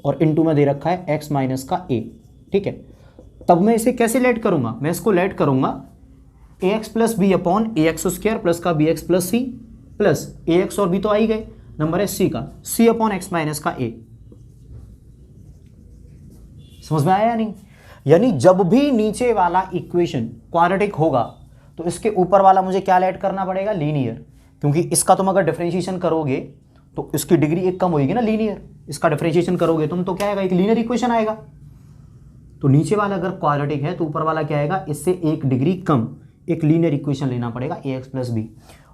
और इनटू में दे रखा है x - a, ठीक है। तब मैं इसे कैसे लेट करूंगा, मैं इसको लेट करूंगा ax + b upon ax² + bx + c plus ax और b तो आ ही गए, नंबर है c का c/x - a। समझ में आया या नहीं? यानी जब भी नीचे वाला इक्वेशन क्वाड्रेटिक होगा तो इसके ऊपर वाला मुझे क्या ऐड करना पड़ेगा, लीनियर। क्योंकि इसका तुम अगर डिफरेंशिएशन करोगे तो इसकी डिग्री एक कम होगी ना, लीनियर। इसका डिफरेंशिएशन करोगे तुम तो क्या आएगा, एक लीनियर इक्वेशन आएगा। तो नीचे वाला अगर क्वाड्रेटिक है तो ऊपर वाला क्या आएगा, इससे एक डिग्री कम एक लीनियर इक्वेशन लेना पड़ेगा ax + b।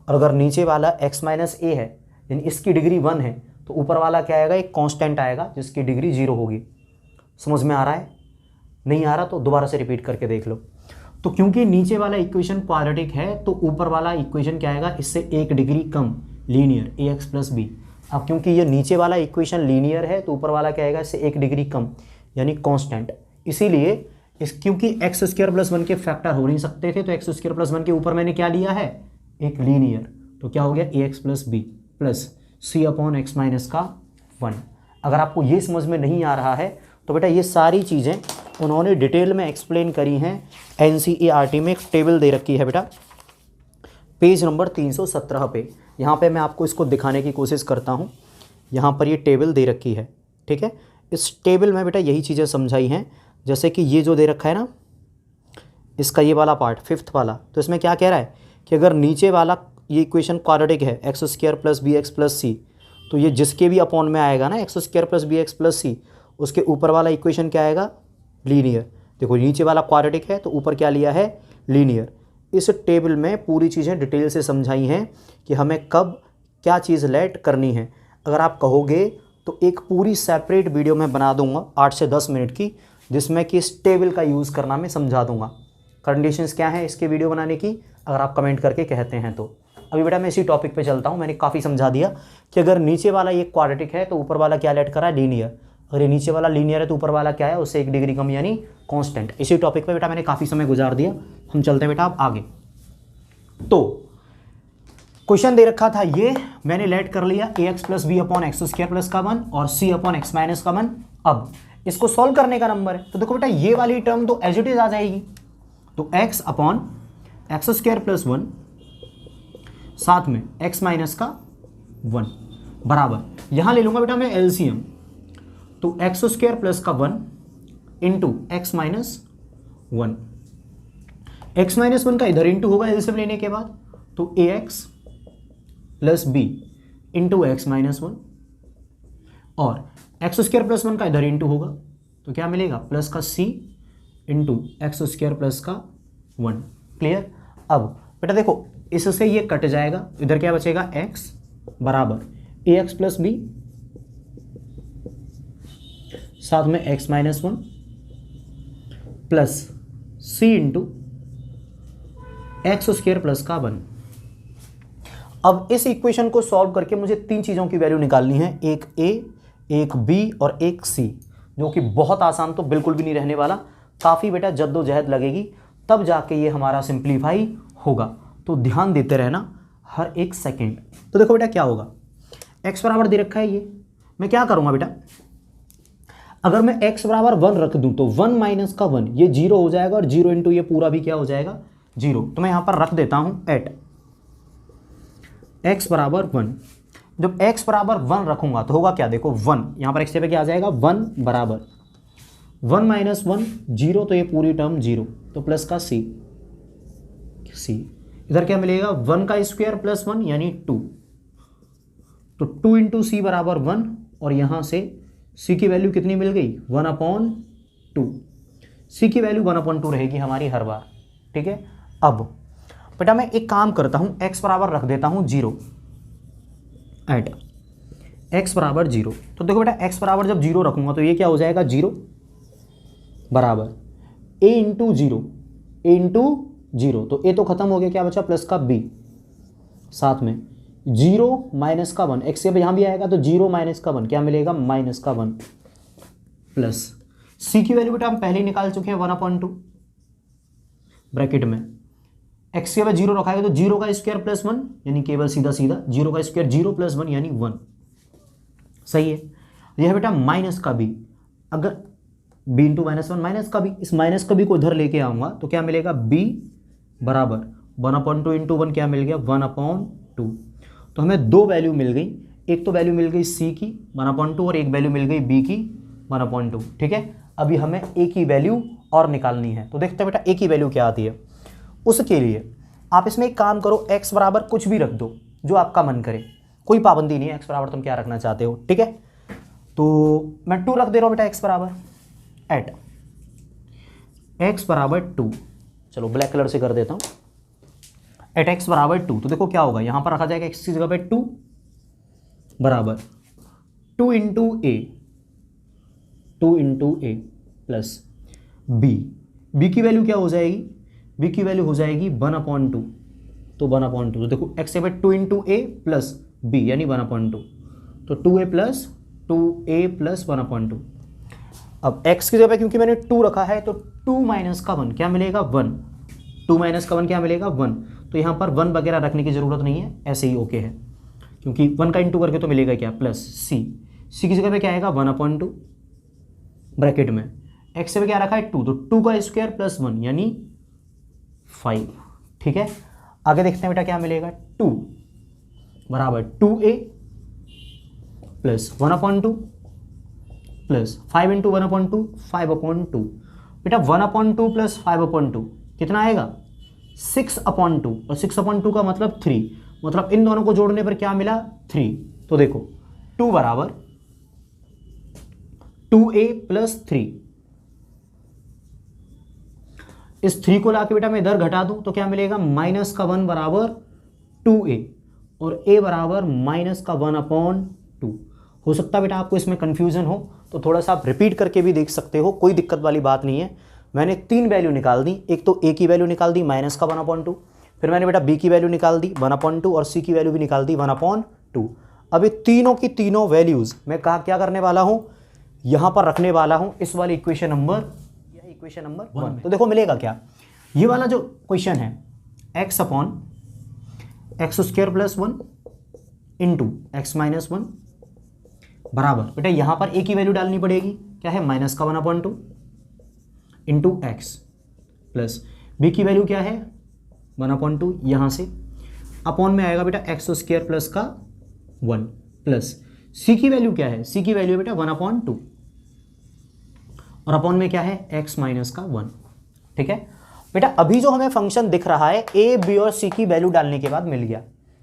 और अगर नीचे वाला x - a है यानी इसकी डिग्री 1 है तो ऊपर वाला क्या आएगा, एक कांस्टेंट आएगा जिसकी डिग्री 0 होगी। समझ में आ रहा है? नहीं आ रहा तो दोबारा से रिपीट करके देख लो। तो क्योंकि नीचे वाला इक्वेशन क्वाड्रेटिक है तो ऊपर वाला इक्वेशन क्या आएगा, इससे एक डिग्री कम लीनियर ax + b। अब क्योंकि ये नीचे वाला इक्वेशन लीनियर है तो ऊपर वाला क्या आएगा, इससे एक डिग्री कम यानी कांस्टेंट। इसीलिए क्योंकि x² + 1 के फैक्टर हो नहीं सकते थे तो x² + 1 के ऊपर मैंने क्या लिया है, एक लीनियर। तो क्या हो गया, ax + b प्लस c/x - 1। अगर आपको ये समझ में नहीं आ रहा है तो बेटा ये सारी चीज़ें उन्होंने डिटेल में एक्सप्लेन करी हैं NCERT में। एक टेबल दे रखी है बेटा पेज नंबर 317 पे। यहाँ पे मैं आपको इसको दिखाने की कोशिश करता हूँ। यहाँ पर ये टेबल दे रखी है, ठीक है। इस टेबल में बेटा यही चीज़ें समझाई हैं, जैसे कि ये जो दे रखा है ना, इसका ये वाला पार्ट 5th वाला, तो इसमें क्या कह रहा है कि अगर नीचे वाला ये इक्वेशन क्वाड्रेटिक है x² + bx + c, तो ये जिसके भी अपॉन में आएगा ना x² + bx + c, उसके ऊपर वाला इक्वेशन क्या आएगा, लीनियर। देखो नीचे वाला क्वाड्रेटिक है तो ऊपर क्या लिया है, लीनियर। इस टेबल में पूरी चीज़ें डिटेल से समझाई हैं कि हमें कब क्या चीज़ लेट करनी है। अगर आप कहोगे तो एक पूरी सेपरेट वीडियो मैं बना दूंगा 8 से 10 मिनट की, जिसमें कि इस टेबल का यूज़ करना मैं समझा दूंगा। कंडीशंस क्या है इसके वीडियो बनाने की, अगर आप कमेंट करके कहते हैं तो। अभी बेटा मैं इसी टॉपिक पे चलता हूँ। मैंने काफ़ी समझा दिया कि अगर नीचे वाला ये क्वाड्रेटिक है तो ऊपर वाला क्या लेट करा है, लीनियर। अगर ये नीचे वाला लीनियर है तो ऊपर वाला क्या है, उससे एक डिग्री कम यानी कांस्टेंट। इसी टॉपिक पे बेटा मैंने काफ़ी समय गुजार दिया, हम चलते हैं बेटा अब आगे। तो क्वेश्चन दे रखा था ये, मैंने लेट कर लिया ax + b अपॉन x² + 1 और c/x - 1। अब इसको सॉल्व करने का नंबर है तो देखो बेटा ये वाली टर्म तो एज इट इज आ जाएगी। तो x अपॉन x² + 1 साथ में x - 1 बराबर, यहां ले लूंगा बेटा मैं एलसीएम। तो x² + 1 into x minus one. X minus one का इधर इंटू होगा एलसीएम लेने के बाद, तो A x plus B into x minus one, और एक्स स्क्वायर प्लस वन का इधर इंटू होगा, तो क्या मिलेगा प्लस का C into x square plus का वन। क्लियर। अब बेटा देखो इससे ये कट जाएगा, इधर क्या बचेगा एक्स बराबर ए एक्स प्लस बी साथ में एक्स माइनस वन प्लस सी इंटू एक्स स्क्वायर प्लस का वन। अब इस इक्वेशन को सॉल्व करके मुझे तीन चीज़ों की वैल्यू निकालनी है, एक ए, एक बी और एक सी, जो कि बहुत आसान तो बिल्कुल भी नहीं रहने वाला, काफ़ी बेटा जद्दोजहद लगेगी, तब जाके ये हमारा सिंप्लीफाई होगा। तो ध्यान देते रहना हर एक सेकेंड। तो देखो बेटा क्या होगा, x बराबर दे रखा है ये, मैं क्या करूँगा बेटा, अगर मैं x बराबर वन रख दूँ तो वन माइनस का वन ये जीरो हो जाएगा, और जीरो इंटू ये पूरा भी क्या हो जाएगा जीरो। तो मैं यहाँ पर रख देता हूँ एट x बराबर वन। जब x बराबर वन रखूंगा तो होगा क्या, देखो वन यहाँ पर x पे क्या आ जाएगा, वन बराबर वन माइनस वन जीरो, तो ये पूरी टर्म जीरो, तो प्लस का सी, इधर क्या मिलेगा वन का स्क्वायर प्लस वन यानी टू, तो टू इंटू सी बराबर वन, और यहाँ से सी की वैल्यू कितनी मिल गई, वन अपॉन टू। सी की वैल्यू वन अपॉन टू रहेगी हमारी हर बार। ठीक है। अब बेटा मैं एक काम करता हूँ, x बराबर रख देता हूँ जीरो एट x बराबर जीरो। तो देखो बेटा x बराबर जब जीरो रखूँगा तो ये क्या हो जाएगा, जीरो बराबर a into zero, a into zero, तो a तो खत्म हो गया, क्या बचा प्लस का b, साथ में जीरो माइनस का वन, एक्स यहाँ भी आएगा तो जीरो माइनस का वन क्या मिलेगा, माइनस का वन, प्लस सी की वैल्यू बेटा हम पहले ही निकाल चुके हैं वन अपॉन टू, ब्रैकेट में एक्स के बाद जीरो रखाएगा तो जीरो का स्क्वायर प्लस वन, यानी केवल सीधा सीधा जीरो का स्क्वायर जीरो प्लस वन यानी वन। सही है। यह बेटा माइनस का बी, अगर B into minus one minus का बी, इस माइनस का बी को इधर लेके आऊंगा तो क्या मिलेगा, बी बराबर one upon two into one क्या मिल गया, वन अपॉन टू। तो हमें दो वैल्यू मिल गई, एक तो वैल्यू मिल गई सी की वन अपॉन टू, और एक वैल्यू मिल गई बी की वन अपॉन टू। ठीक है। अभी हमें ए की वैल्यू और निकालनी है, तो देखते हैं बेटा ए की वैल्यू क्या आती है। उसके लिए आप इसमें एक काम करो, x बराबर कुछ भी रख दो जो आपका मन करे, कोई पाबंदी नहीं है, x बराबर तुम क्या रखना चाहते हो। ठीक है। तो मैं टू रख दे रहा हूँ बेटा, x बराबर एट x बराबर टू, चलो ब्लैक कलर से कर देता हूँ, एट x बराबर टू। तो देखो क्या होगा, यहाँ पर रखा जाएगा x की जगह पे टू बराबर two into A plus B की वैल्यू क्या हो जाएगी, बी की वैल्यू हो जाएगी वन अपॉन टू, तो वन अपॉन टू, तो देखो एक्स से two into A plus B यानी वन अपॉन टू, तो two A plus one upon two. अब एक्स की जगह पे क्योंकि मैंने टू रखा है तो टू माइनस का वन क्या मिलेगा, वन, टू माइनस का वन क्या मिलेगा, वन। तो यहाँ पर वन वगैरह रखने की जरूरत नहीं है, ऐसे ही ओके है, क्योंकि वन का इंटू करके तो मिलेगा क्या, प्लस सी की जगह पे क्या आएगा, वन अपॉन टू, ब्रैकेट में एक्स से क्या रखा है टू, तो टू का स्क्वायर प्लस वन यानी 5। ठीक है। आगे देखते हैं बेटा क्या मिलेगा, टू बराबर two A plus one upon two plus five into one upon two, five upon two. बेटा one upon two plus five upon two कितना आएगा, सिक्स अपॉन टू, और सिक्स अपॉन टू का मतलब थ्री, मतलब इन दोनों को जोड़ने पर क्या मिला, थ्री। तो देखो टू बराबर टू ए प्लस थ्री, इस थ्री को लाके बेटा मैं इधर घटा दूं तो क्या मिलेगा, माइनस का वन बराबर टू ए, और ए बराबर माइनस का वन अपॉन टू। हो सकता है बेटा आपको इसमें कंफ्यूजन हो, तो थोड़ा सा आप रिपीट करके भी देख सकते हो, कोई दिक्कत वाली बात नहीं है। मैंने तीन वैल्यू निकाल दी, एक तो ए की वैल्यू निकाल दी माइनस का वन अपॉन टू, फिर मैंने बेटा बी की वैल्यू निकाल दी वन अपॉन टू, और सी की वैल्यू भी निकाल दी वन अपॉन टू। अब ये तीनों की तीनों वैल्यूज मैं क्या करने वाला हूँ, यहाँ पर रखने वाला हूँ इस वाली इक्वेशन नंबर वन। तो देखो मिलेगा क्या, ये वाला जो क्वेश्चन है x upon x square plus one into x minus one बराबर, बेटा यहाँ पर ए की वैल्यू डालनी पड़ेगी, क्या है, माइनस का one upon two into X, plus B की वैल्यू क्या है, वन अपॉन टू, यहाँ से अपॉन में आएगा बेटा एक्स स्क्वायर प्लस का वन, प्लस सी की वैल्यू क्या है, सी की वैल्यू बेटा वन अपॉन टू, और अपॉन में क्या है x माइनस का 1। ठीक है बेटा, अभी जो हमें फंक्शन दिख रहा है a, b और c की वैल्यू डालने के बाद मिल गया,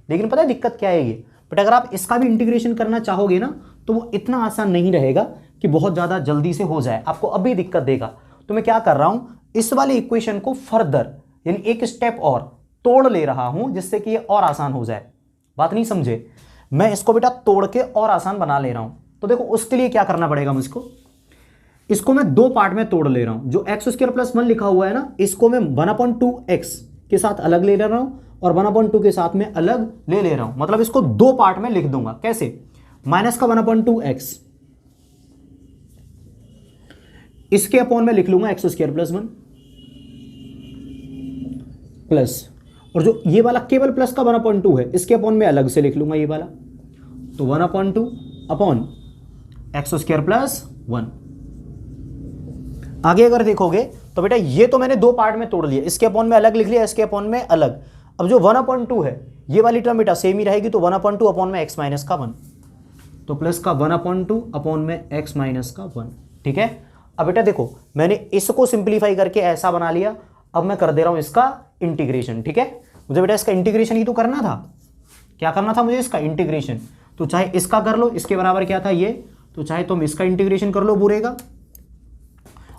लेकिन पता है दिक्कत क्या है ये बेटा, अगर आप इसका भी इंटीग्रेशन करना चाहोगे ना तो वो इतना आसान नहीं रहेगा कि बहुत ज़्यादा जल्दी से हो जाए, आपको अभी दिक्कत देगा। तो मैं क्या कर रहा हूं, इस वाले इक्वेशन को फर्दर यानी एक स्टेप और तोड़ ले रहा हूं जिससे कि ये और आसान हो जाए। बात नहीं समझे, मैं इसको बेटा तोड़ के और आसान बना ले रहा हूं। तो देखो उसके लिए क्या करना पड़ेगा मुझको, इसको मैं दो पार्ट में तोड़ ले रहा हूं। जो एक्स स्क्वायर प्लस 1 लिखा हुआ है ना, इसको मैं 1/2x के साथ अलग ले रहा हूं और 1/2 के साथ में अलग ले रहा हूं, मतलब इसको दो पार्ट में लिख दूंगा। कैसे, माइनस का 1/2x इसके अपॉन में लिख लूंगा एक्स स्क्वायर प्लस 1 प्लस, और जो ये वाला केवल प्लस का 1/2 है इसके अपॉन में अलग से लिख लूंगा ये वाला, तो 1/2 अपॉन एक्स स्क्वायर प्लस 1। आगे अगर देखोगे तो बेटा ये तो मैंने दो पार्ट में तोड़ लिया, इसके अपॉन में अलग लिख लिया, इसके अपॉन में अलग। अब जो 1/2 है ये वाली टर्म बेटा सेम ही रहेगी, तो 1/2 अपॉन में x माइनस का 1, तो प्लस का 1/2 अपॉन में x माइनस का 1। ठीक है, अब बेटा देखो मैंने इसको सिंप्लीफाई करके ऐसा बना लिया, अब मैं कर दे रहा हूं इसका इंटीग्रेशन। ठीक है, मुझे बेटा इसका इंटीग्रेशन ही तो करना था। क्या करना था मुझे, इसका इंटीग्रेशन। तो चाहे इसका कर लो, इसके बराबर क्या था ये, तो चाहे तुम इसका इंटीग्रेशन कर लो पूरे का,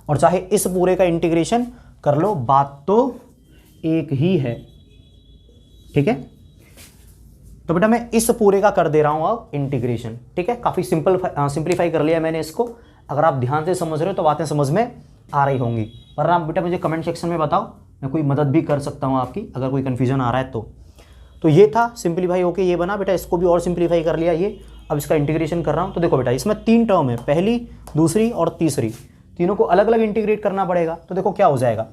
और चाहे इस पूरे का इंटीग्रेशन कर लो, बात तो एक ही है। ठीक है, तो बेटा मैं इस पूरे का कर दे रहा हूं अब इंटीग्रेशन। ठीक है, काफी सिंपलीफाई कर लिया मैंने इसको। अगर आप ध्यान से समझ रहे हो तो बातें समझ में आ रही होंगी, वरना बेटा मुझे कमेंट सेक्शन में बताओ, मैं कोई मदद भी कर सकता हूं आपकी अगर कोई कंफ्यूजन आ रहा है तो ये था सिंप्लीफाई होके ये बना बेटा, इसको भी और सिंप्लीफाई कर लिया ये। अब इसका इंटीग्रेशन कर रहा हूं, तो देखो बेटा इसमें 3 टर्म है, पहली, दूसरी और तीसरी, तीनों को अलग अलग इंटीग्रेट करना पड़ेगा। तो देखो क्या हो जाएगा,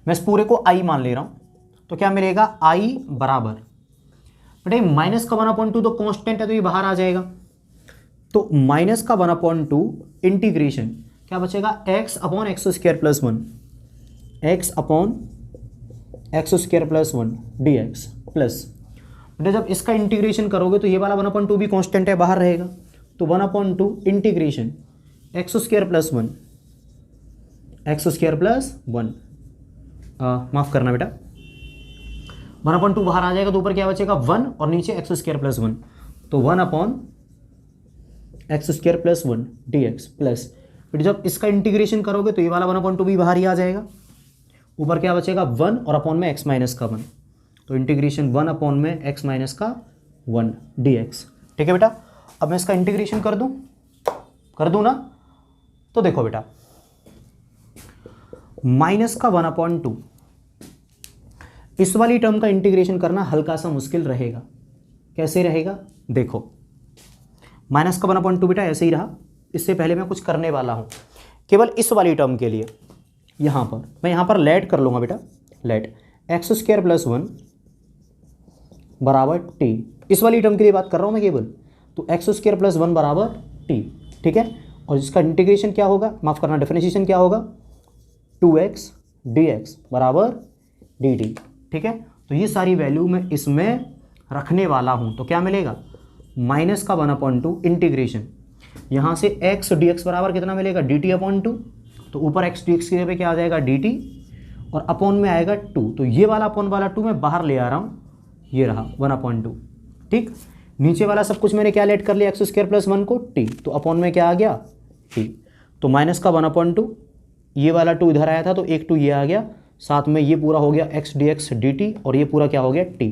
मैं इस पूरे को i मान ले रहा हूं, तो क्या मिलेगा i बराबर बेटा माइनस का 1/2 तो कांस्टेंट है तो ये बाहर आ जाएगा, तो माइनस का 1/2 इंटीग्रेशन क्या बचेगा x upon x square plus 1, x upon x square plus 1 dx plus बेटा जब इसका इंटीग्रेशन करोगे तो ये वाला 1/2 भी कांस्टेंट है बाहर रहेगा, तो 1/2 integration x square plus 1, x square plus 1, माफ करना बेटा 1/2 बाहर आ जाएगा, तो ऊपर क्या बचेगा 1 और नीचे एक्स स्क्वायर प्लस 1, तो 1 upon x square plus 1 dx plus फिर जब इसका इंटीग्रेशन करोगे तो ये वाला 1/2 भी बाहर ही आ जाएगा, ऊपर क्या बचेगा 1 और अपॉन में x माइनस का 1, तो इंटीग्रेशन 1 अपॉन में x माइनस का 1 dx। ठीक है बेटा, अब मैं इसका इंटीग्रेशन कर दूं ना, तो देखो बेटा माइनस का 1/2 इस वाली टर्म का इंटीग्रेशन करना हल्का सा मुश्किल रहेगा। कैसे रहेगा, देखो माइनस का 1/2 बेटा ऐसे ही रहा, इससे पहले मैं कुछ करने वाला हूं केवल इस वाली टर्म के लिए। यहां पर मैं यहां पर लेट कर लूंगा बेटा, लेट एक्स स्क्वायर प्लस 1 बराबर टी, इस वाली टर्म के लिए बात कर रहा हूं मैं केवल, तो एक्स स्क्वायर प्लस 1 बराबर टी। ठीक है, और इसका इंटीग्रेशन क्या होगा, माफ करना डिफरेंशिएशन क्या होगा, 2x dx बराबर dt। ठीक है, तो ये सारी वैल्यू मैं इसमें रखने वाला हूं, तो क्या मिलेगा माइनस का 1/2 इंटीग्रेशन यहां से x dx बराबर कितना मिलेगा dt अपॉन 2, तो ऊपर x dx की जगह पे क्या आ जाएगा dt और अपॉन में आएगा 2, तो ये वाला अपॉन वाला 2 मैं बाहर ले आ रहा हूं, ये रहा 1/2। ठीक, नीचे वाला सब कुछ मैंने क्या लेट कर लिया एक्स स्क्वायर प्लस 1 को t, तो अपॉन में क्या आ गया t, तो माइनस का 1/2, ये वाला 2 इधर आया था तो एक 2 ये आ गया, साथ में ये पूरा हो गया x dx dt और ये पूरा क्या हो गया t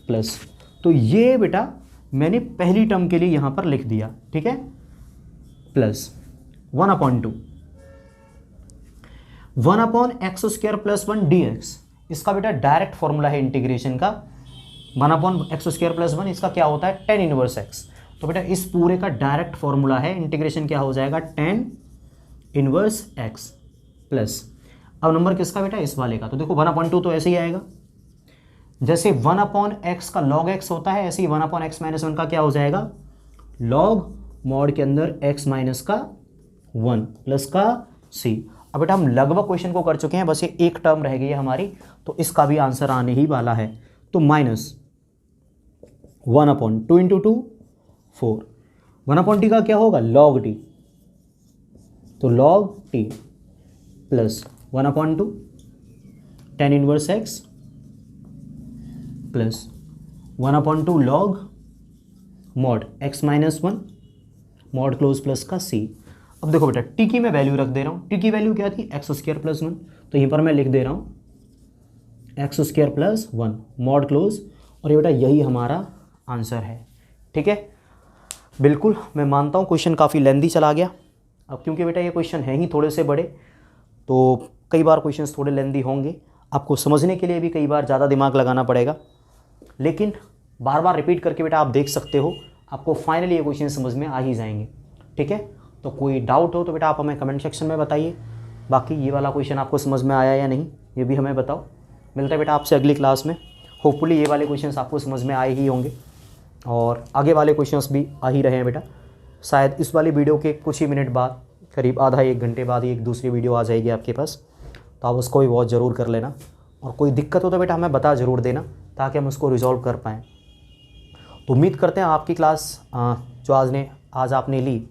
प्लस, तो ये बेटा मैंने पहली टर्म के लिए यहां पर लिख दिया। ठीक है, plus 1/2 1 upon x square plus 1 dx, इसका बेटा डायरेक्ट फॉर्मूला है इंटीग्रेशन का, 1 अपॉन एक्स स्क्वायर प्लस 1 इसका क्या होता है tan इनवर्स x, तो बेटा इस पूरे का डायरेक्ट फॉर्मूला है इंटीग्रेशन क्या हो जाएगा tan इनवर्स x प्लस, अब नंबर किसका बेटा इस वाले का, तो देखो 1/2 तो ऐसे ही आएगा, जैसे 1 अपॉन एक्स का log x होता है ऐसे ही 1 अपॉन एक्स माइनस 1 का क्या हो जाएगा log मॉड के अंदर x माइनस का 1 प्लस का c। अब बेटा हम लगभग क्वेश्चन को कर चुके हैं, बस ये एक टर्म रह गई है हमारी, तो इसका भी आंसर आने ही वाला है, तो माइनस 1/2 इंटू 2 4, 1/t का क्या होगा log t, तो log t plus 1/2 tan inverse x plus 1/2 log mod x minus 1 mod close plus का c। अब देखो बेटा t की मैं वैल्यू रख दे रहा हूँ, t की वैल्यू क्या थी x² प्लस 1, तो यहीं पर मैं लिख दे रहा हूँ x² प्लस 1 मॉड क्लोज, और ये बेटा यही हमारा आंसर है। ठीक है, बिल्कुल मैं मानता हूँ क्वेश्चन काफ़ी लेंदी चला गया। अब क्योंकि बेटा ये क्वेश्चन है ही थोड़े से बड़े, तो कई बार क्वेश्चंस थोड़े लेंदी होंगे, आपको समझने के लिए भी कई बार ज़्यादा दिमाग लगाना पड़ेगा, लेकिन बार बार रिपीट करके बेटा आप देख सकते हो, आपको फाइनली ये क्वेश्चन समझ में आ ही जाएंगे। ठीक है, तो कोई डाउट हो तो बेटा आप हमें कमेंट सेक्शन में बताइए। बाकी ये वाला क्वेश्चन आपको समझ में आया या नहीं ये भी हमें बताओ। मिलता है बेटा आपसे अगली क्लास में। होपफुली ये वाले क्वेश्चंस आपको समझ में आए ही होंगे और आगे वाले क्वेश्चंस भी आ ही रहे हैं बेटा। शायद इस वाली वीडियो के कुछ ही मिनट बाद, करीब आधा एक घंटे बाद ही एक दूसरी वीडियो आ जाएगी आपके पास, तो आप उसको भी वॉच ज़रूर कर लेना। और कोई दिक्कत हो तो बेटा हमें बता ज़रूर देना ताकि हम उसको रिजॉल्व कर पाएँ। तो उम्मीद करते हैं आपकी क्लास जो आज आपने ली,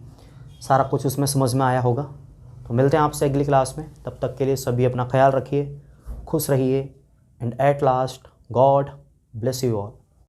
सारा कुछ उसमें समझ में आया होगा। तो मिलते हैं आपसे अगली क्लास में, तब तक के लिए सभी अपना ख्याल रखिए, खुश रहिए, and at last God bless you all.